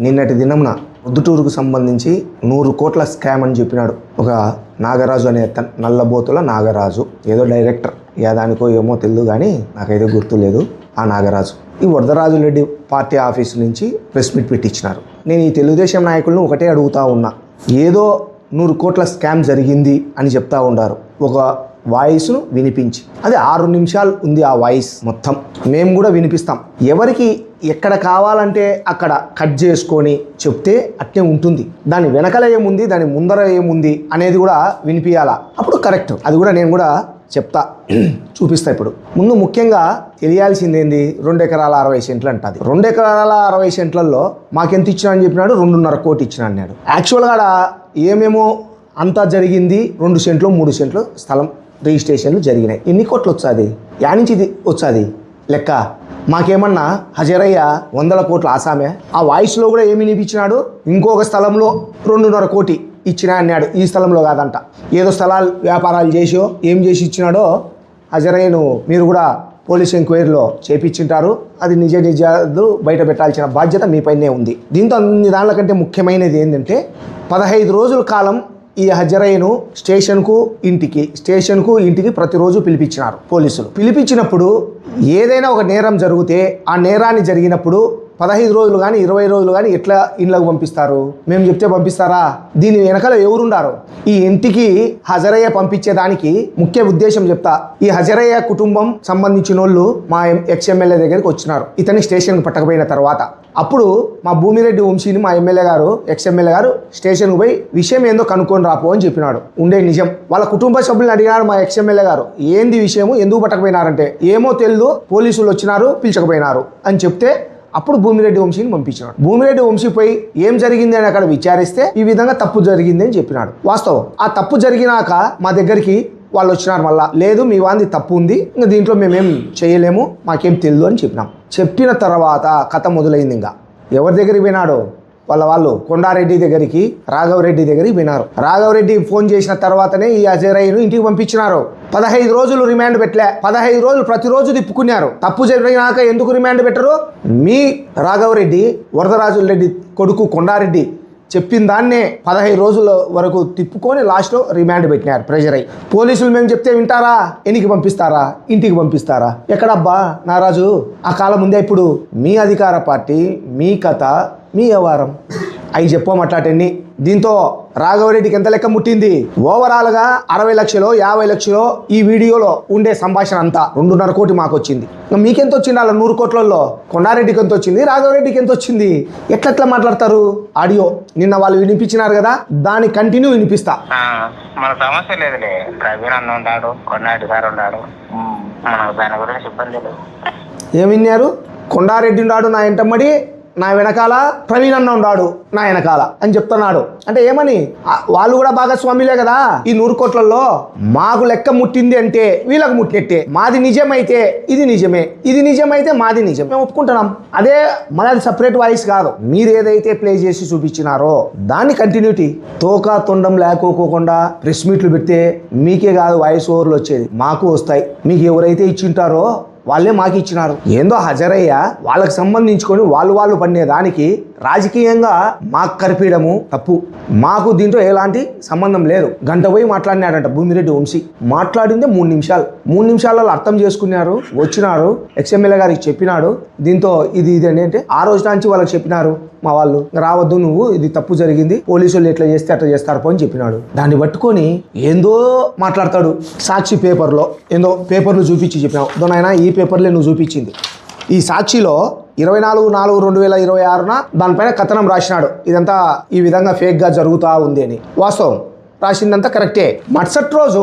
నిన్నటి దినమున పొద్దుటూరుకు సంబంధించి 100 కోట్ల స్కామ్ అని చెప్పినాడు ఒక నాగరాజు అనే నల్లబోతుల నాగరాజు, ఏదో డైరెక్టర్ దానికో ఏమో తెలియదు కానీ నాకైతే గుర్తులేదు. ఆ నాగరాజు ఈ వరదరాజులరెడ్డి పార్టీ ఆఫీసు నుంచి ప్రెస్ మీట్ పెట్టించినారు. నేను ఈ తెలుగుదేశం నాయకులను ఒకటే అడుగుతా ఉన్నా, ఏదో 100 కోట్ల స్కామ్ జరిగింది అని చెప్తా ఉండారు. ఒక వాయిస్ను వినిపించి, అది 6 నిమిషాలు ఉంది ఆ వాయిస్ మొత్తం, మేము కూడా వినిపిస్తాం. ఎవరికి ఎక్కడ కావాలంటే అక్కడ కట్ చేసుకొని చెప్తే అట్నే ఉంటుంది. దాని వెనకల ఏముంది, దాని ముందర ఏముంది అనేది కూడా వినిపించాలా, అప్పుడు కరెక్ట్. అది కూడా నేను కూడా చెప్తా, చూపిస్తా. ఇప్పుడు ముందు ముఖ్యంగా తెలియాల్సింది ఏంది, 2 ఎకరాల 60 సెంట్లు అంటది. 2 ఎకరాల 60 సెంట్లలో మాకెంత ఇచ్చినా అని చెప్పినాడు, 2.5 కోటి ఇచ్చినా అన్నాడు. యాక్చువల్గా ఏమేమో అంతా జరిగింది, 2 సెంట్లు 3 సెంట్లు స్థలం రిజిస్ట్రేషన్లు జరిగినాయి. ఎన్ని కోట్లు వచ్చాది, యానించి ఇది వచ్చాది లెక్క. మాకేమన్నా హజరయ్య 100 కోట్ల ఆసామే. ఆ వాయిస్లో కూడా ఏమి వినిపించినాడు, ఇంకొక స్థలంలో 2.5 కోటి ఇచ్చినా అన్నాడు. ఈ స్థలంలో కాదంట, ఏదో స్థలాలు వ్యాపారాలు చేసో ఏం చేసి ఇచ్చినాడో హజరయ్యను మీరు కూడా పోలీస్ ఎంక్వైరీలో చేపించింటారు. అది నిజాలు బయట పెట్టాల్సిన బాధ్యత మీపైనే ఉంది. దీంతో అన్ని దానికంటే ముఖ్యమైనది ఏంటంటే 15 రోజుల కాలం ఈ హజరయ్యను స్టేషన్కు ఇంటికి ప్రతిరోజు పిలిపించినారు పోలీసులు. పిలిపించినప్పుడు ఏదైనా ఒక నేరం జరిగితే ఆ నేరాన్ని జరిగినప్పుడు 15 రోజులు కానీ 20 రోజులు కానీ ఎట్లా ఇండ్లకు పంపిస్తారు? మేము చెప్తే పంపిస్తారా? దీని వెనకాల ఎవరుండారు? ఈ ఇంటికి హజరయ్య పంపించేదానికి ముఖ్య ఉద్దేశం చెప్తా. ఈ హజరయ్య కుటుంబం సంబంధించిన వాళ్ళు మా ఎక్స్ఎమ్మెల్యే దగ్గరికి వచ్చినారు ఇతని స్టేషన్కి పట్టకపోయిన తర్వాత. అప్పుడు మా భూమిరెడ్డి వంశీని మా ఎమ్మెల్యే గారు ఎక్స్ఎమ్మెల్యే గారు స్టేషన్కి పోయి విషయం ఏందో కనుక్కొని రాపో అని చెప్పినాడు. ఉండే నిజం వాళ్ళ కుటుంబ సభ్యులను అడిగినాడు మా ఎక్స్ఎమ్మెల్యే గారు, ఏంది విషయము, ఎందుకు పట్టకపోయినారంటే ఏమో తెలియదు, పోలీసులు వచ్చినారు పిలిచకపోయినారు అని చెప్తే అప్పుడు భూమిరెడ్డి వంశీని పంపించినాడు. భూమిరెడ్డి వంశీ పోయి ఏం జరిగింది అని అక్కడ విచారిస్తే ఈ విధంగా తప్పు జరిగింది అని చెప్పినాడు. వాస్తవం. ఆ తప్పు జరిగినాక మా దగ్గరికి వాళ్ళు వచ్చినారు. మళ్ళా లేదు మీ వాంది తప్పు ఉంది, ఇంకా దీంట్లో మేమేం చేయలేము, మాకేం తెలియదు అని చెప్పినాం. చెప్పిన తర్వాత కథ మొదలైంది. ఇంకా ఎవరి దగ్గరికి పోయినాడు, వాళ్ళు కొండారెడ్డి దగ్గరికి రాఘవరెడ్డి దగ్గరికి పోయినారు. రాఘవరెడ్డి ఫోన్ చేసిన తర్వాతనే ఈ అజయరాయ్ను ఇంటికి పంపించినారు. 15 రోజులు రిమాండ్ పెట్టలే, 15 రోజులు ప్రతిరోజు తిప్పుకున్నారు. తప్పు జరిగినాక ఎందుకు రిమాండ్ పెట్టరు? మీ రాఘవరెడ్డి వరదరాజులరెడ్డి కొడుకు కొండారెడ్డి చెప్పిన దాన్నే 15 రోజుల వరకు తిప్పుకొని లాస్ట్లో రిమాండ్ పెట్టినారు ప్రెజర్ అయ్యి. పోలీసులు మేము చెప్తే వింటారా? ఎన్నికి పంపిస్తారా? ఇంటికి పంపిస్తారా? ఎక్కడబ్బా నారాజు ఆ కాలం ముందే. ఇప్పుడు మీ అధికార పార్టీ, మీ కథ, మీ వ్యవహారం అవి చెప్పమాట్లాటండి. దీంతో రాఘవరెడ్డికి ఎంత లెక్క ముట్టింది? ఓవరాల్గా 60 లక్షలు 50 లక్షలు ఈ వీడియోలో ఉండే సంభాషణ అంతా 2.5 కోటి మాకు వచ్చింది. మీకెంత వచ్చింది? అలా 100 కోట్లలో కొండారెడ్డికి ఎంత వచ్చింది, రాఘవరెడ్డికి ఎంత వచ్చింది? ఎట్లా మాట్లాడతారు? ఆడియో నిన్న వాళ్ళు వినిపించినారు కదా, దాని కంటిన్యూ వినిపిస్తా. మన సమస్య లేదులే, ప్రవీణ్ అన్న ఉన్నాడు, కొండారెడ్డి గారు ఉన్నాడు, మనకు దాని గురించి ఇబ్బంది లేదు. ఏం విన్నారు? కొండారెడ్డి ఉన్నాడు నా ఎంటమ్మడి, నా వెనకాల ప్రవీణ్ అన్న ఉన్నాడు నా వెనకాల అని చెప్తున్నాడు. అంటే ఏమని? వాళ్ళు కూడా భాగస్వామిలే కదా ఈ 100 కోట్లలో. మాకు లెక్క ముట్టింది అంటే వీళ్ళకు ముట్టినట్టే. మాది నిజమైతే ఇది నిజమే, ఇది నిజమైతే మాది నిజం, మేము ఒప్పుకుంటున్నాం. అదే మనది సపరేట్ వాయిస్ కాదు. మీరు ఏదైతే ప్లే చేసి చూపించినారో దాన్ని కంటిన్యూటీ. తోక తొండం లేకోకుండా ప్రెస్ మీట్లు పెడితే మీకే కాదు వాయిస్ ఓవర్లు వచ్చేది, మాకు వస్తాయి. మీకు ఎవరైతే ఇచ్చింటారో వాళ్ళే మాకు ఇచ్చినారు. ఏందో హజరయ్య వాళ్ళకి సంబంధించుకొని వాళ్ళు పడినే దానికి రాజకీయంగా మాకు కరిపీయడము తప్పు. మాకు దీంతో ఎలాంటి సంబంధం లేదు. గంట పోయి మాట్లాడినాడంట భూమిరెడ్డి వంశీ. మాట్లాడిందే 3 నిమిషాలు. 3 నిమిషాలలో అర్థం చేసుకున్నారు, వచ్చినారు, ఎక్స్ఎమ్మెల్యే గారికి చెప్పినాడు. దీంతో ఇది అంటే ఆ రోజు నుంచి వాళ్ళకి చెప్పినారు మా వాళ్ళు, రావద్దు నువ్వు, ఇది తప్పు జరిగింది, పోలీసులు ఎట్లా చేస్తే అట్లా చేస్తారు అని చెప్పినాడు. దాన్ని పట్టుకొని ఏందో మాట్లాడతాడు. సాక్షి పేపర్లో ఏందో పేపర్లు చూపించి చెప్పినావు దొనైనా, ఈ పేపర్లే నువ్వు చూపించింది. ఈ సాక్షిలో 24/4/2026 దానిపైన కథనం రాసినాడు. ఇదంతా ఈ విధంగా ఫేక్గా జరుగుతూ ఉంది అని. వాస్తవం, రాసిందంతా కరెక్టే. మరుసటి రోజు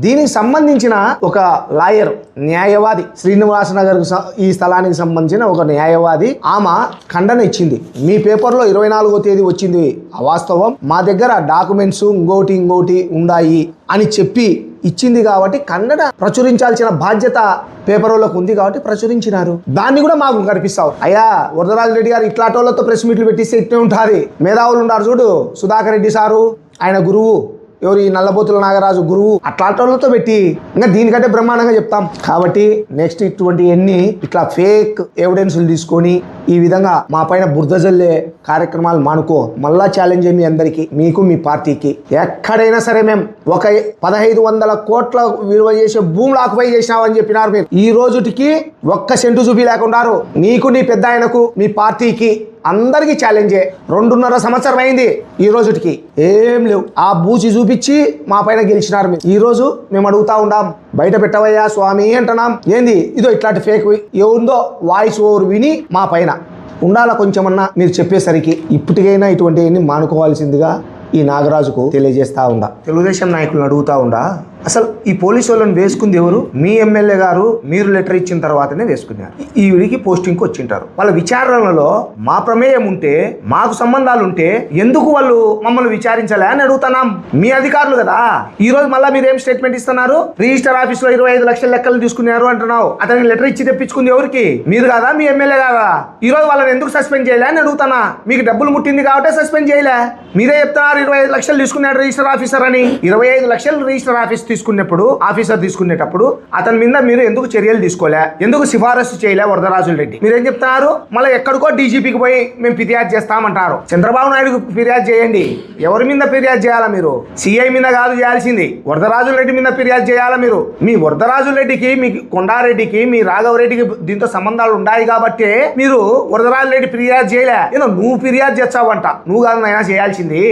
దీనికి సంబంధించిన ఒక లాయర్, న్యాయవాది, శ్రీనివాస నగర్ ఈ స్థలానికి సంబంధించిన ఒక న్యాయవాది, ఆమె ఖండన ఇచ్చింది. మీ పేపర్లో 24వ తేదీ వచ్చింది అవాస్తవం, మా దగ్గర డాక్యుమెంట్స్ ఇంకోటి ఉన్నాయి అని చెప్పి ఇచ్చింది. కాబట్టి కన్నడ ప్రచురించాల్సిన బాధ్యత పేపర్లకు ఉంది కాబట్టి ప్రచురించినారు. దాన్ని కూడా మాకు కనిపిస్తావు. అయ్యా వరదరాజు రెడ్డి గారు ఇట్లాటోళ్లతో ప్రెస్ మీట్లు పెట్టిస్తే ఇట్నే ఉంటుంది. మేధావులు ఉన్నారు చూడు, సుధాకర్ రెడ్డి సారు, ఆయన గురువు, ఎవరు ఈ నల్లబోతుల నాగరాజు గురువు అట్లాంటి వాళ్ళతో పెట్టి ఇంకా దీనికంటే బ్రహ్మాండంగా చెప్తాం. కాబట్టి నెక్స్ట్ ఇటువంటి ఎన్ని ఇట్లా ఫేక్ ఎవిడెన్స్లు తీసుకొని ఈ విధంగా మా పైన బురద జల్లే కార్యక్రమాలు మానుకో. మళ్ళా ఛాలెంజ్ మీ అందరికీ, మీకు మీ పార్టీకి. ఎక్కడైనా సరే మేము ఒక 1500 కోట్ల విలువ చేసే భూములు ఆక్యుపై చేసినామని చెప్పినారు మీరు. ఈ రోజుటికి ఒక్క సెంటు చూపి లేకున్నారు. నీకు, నీ పెద్ద ఆయనకు, మీ పార్టీకి అందరికీ ఛాలెంజే. 2.5 సంవత్సరం అయింది ఈ రోజుటికి ఏం లేవు. ఆ బూచి చూపించి మా పైన గెలిచినారు మీరు. ఈ రోజు మేము అడుగుతా ఉండాం, బయట పెట్టవయ్యా స్వామి అంటున్నాం. ఏంది ఇదో ఇట్లాంటి ఫేక్ ఏముందో వాయిస్ ఓవర్ విని మా పైన ఉండాలా కొంచెమన్నా మీరు చెప్పేసరికి. ఇప్పటికైనా ఇటువంటి మానుకోవాల్సిందిగా ఈ నాగరాజుకు తెలియజేస్తా ఉండా. తెలుగుదేశం నాయకులను అడుగుతా ఉండా, అసలు ఈ పోలీసు వాళ్ళని వేసుకుంది ఎవరు? మీ ఎమ్మెల్యే గారు మీరు లెటర్ ఇచ్చిన తర్వాతనే వేసుకున్నారు. ఈ వీడికి పోస్టింగ్కి వచ్చింటారు. వాళ్ళ విచారణలో మా ప్రమేయం ఉంటే, మాకు సంబంధాలు ఉంటే ఎందుకు వాళ్ళు మమ్మల్ని విచారించాలి అని అడుగుతున్నాం. మీ అధికారులు కదా. ఈ రోజు మళ్ళీ మీరు ఏం స్టేట్మెంట్ ఇస్తున్నారు? రిజిస్టర్ ఆఫీస్ లో 25 లక్షల లెక్కలు తీసుకున్నారు అంటున్నావు. అతనికి లెటర్ ఇచ్చి తెప్పించుకుంది ఎవరికి? మీరు కాదా, మీ ఎమ్మెల్యే కాదా? ఈ రోజు వాళ్ళని ఎందుకు సస్పెండ్ చేయలే అని అడుగుతానా. మీకు డబ్బులు ముట్టింది కాబట్టి సస్పెండ్ చేయలే. మీరే చెప్తున్నారు 25 లక్షలు తీసుకున్నాడు రిజిస్టర్ ఆఫీసర్ అని. 25 లక్షలు రిజిస్టర్ ఆఫీసర్ తీసుకునేటప్పుడు అతని మీద మీరు ఎందుకు చర్యలు తీసుకోలే? ఎందుకు సిఫారసు చేయలే వరదరాజుల రెడ్డి? మీరేం చెప్తున్నారు? మళ్ళీ ఎక్కడికో డీజీపీకి పోయి మేము ఫిర్యాదు చేస్తామంటారు. చంద్రబాబు నాయుడుకు ఫిర్యాదు చేయండి. ఎవరి మీద ఫిర్యాదు చేయాలా మీరు? సిఐ మీద కాదు చేయాల్సింది, వరదరాజుల రెడ్డి మీద ఫిర్యాదు చేయాలా మీరు. మీ వరదరాజుల రెడ్డికి, మీ కొండారెడ్డికి, మీ రాఘవరెడ్డికి దీంతో సంబంధాలు ఉన్నాయి కాబట్టి మీరు వరదరాజుల రెడ్డి ఫిర్యాదు చేయలే. ఏదో నువ్వు ఫిర్యాదు చేస్తావంట. నువ్వు కాదు అయినా చేయాల్సింది,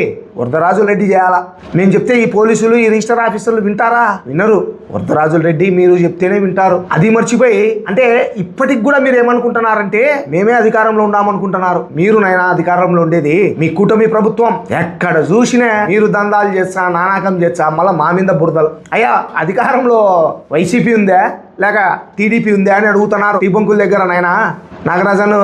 వరదరాజుల రెడ్డి చేయాలా. నేను చెప్తే ఈ పోలీసులు, ఈ రిజిస్టర్ ఆఫీసర్లు వింటారా? వినరు. వరదరాజుల రెడ్డి మీరు చెప్తేనే వింటారు. అది మర్చిపోయి అంటే ఇప్పటికి కూడా మీరు ఏమనుకుంటున్నారంటే మేమే అధికారంలో ఉన్నామనుకుంటున్నారు. మీరు నైనా అధికారంలో ఉండేది మీ కూటమి ప్రభుత్వం. ఎక్కడ చూసినా మీరు దందాలు చేస్తా, నానాకం చేస్తా, మళ్ళీ మా మీద బురదలు. అయ్యా అధికారంలో వైసీపీ ఉందా లేక టీడీపీ ఉందా అని అడుగుతున్నారు. టీ బంకుల దగ్గర నైనా నాగరాజను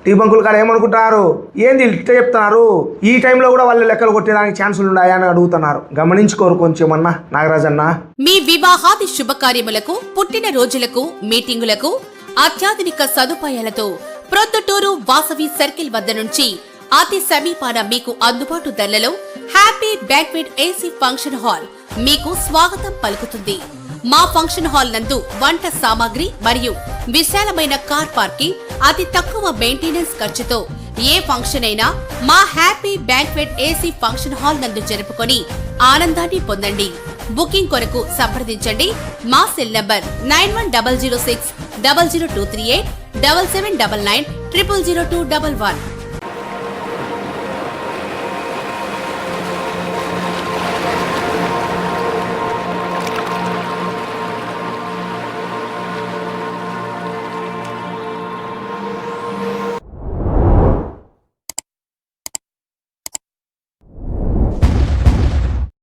టీ బంకులు కాడ ఏమనుకుంటున్నారు? ఏంది ఇట్లా చెప్తున్నారు? ఈ టైంలో కూడా వాళ్ళు లెక్కలు కొట్టేదానికి ఛాన్సులు ఉన్నాయా అని అడుగుతున్నారు. గమనించుకోరు కొంచెమన్నా నాగరాజన్న. మీ వివాహాది శుభకార్యములకు, పుట్టిన రోజులకు, మీటింగులకు అత్యాధునిక సదుపాయాలతో ప్రొద్దుటూరు వాసవి సర్కిల్ వద్ద నుంచి అతి సమీపాన మీకు అందుబాటు ధరలలో happy banquet AC function hall మీకు స్వాగతం పలుకుతుంది. మా ఫంక్షన్ హాల్ నందు వంట సామాగ్రి మరియు విశాలమైన కార్ పార్కింగ్, అతి తక్కువ మెయింటెనెన్స్ ఖర్చుతో ఏ ఫంక్షన్ అయినా మా happy banquet AC function hall నందు జరుపుకొని ఆనందాన్ని పొందండి. బుకింగ్ కొరకు సంప్రదించండి. మా సెల్ నంబర్ 9100600238 7799 000211.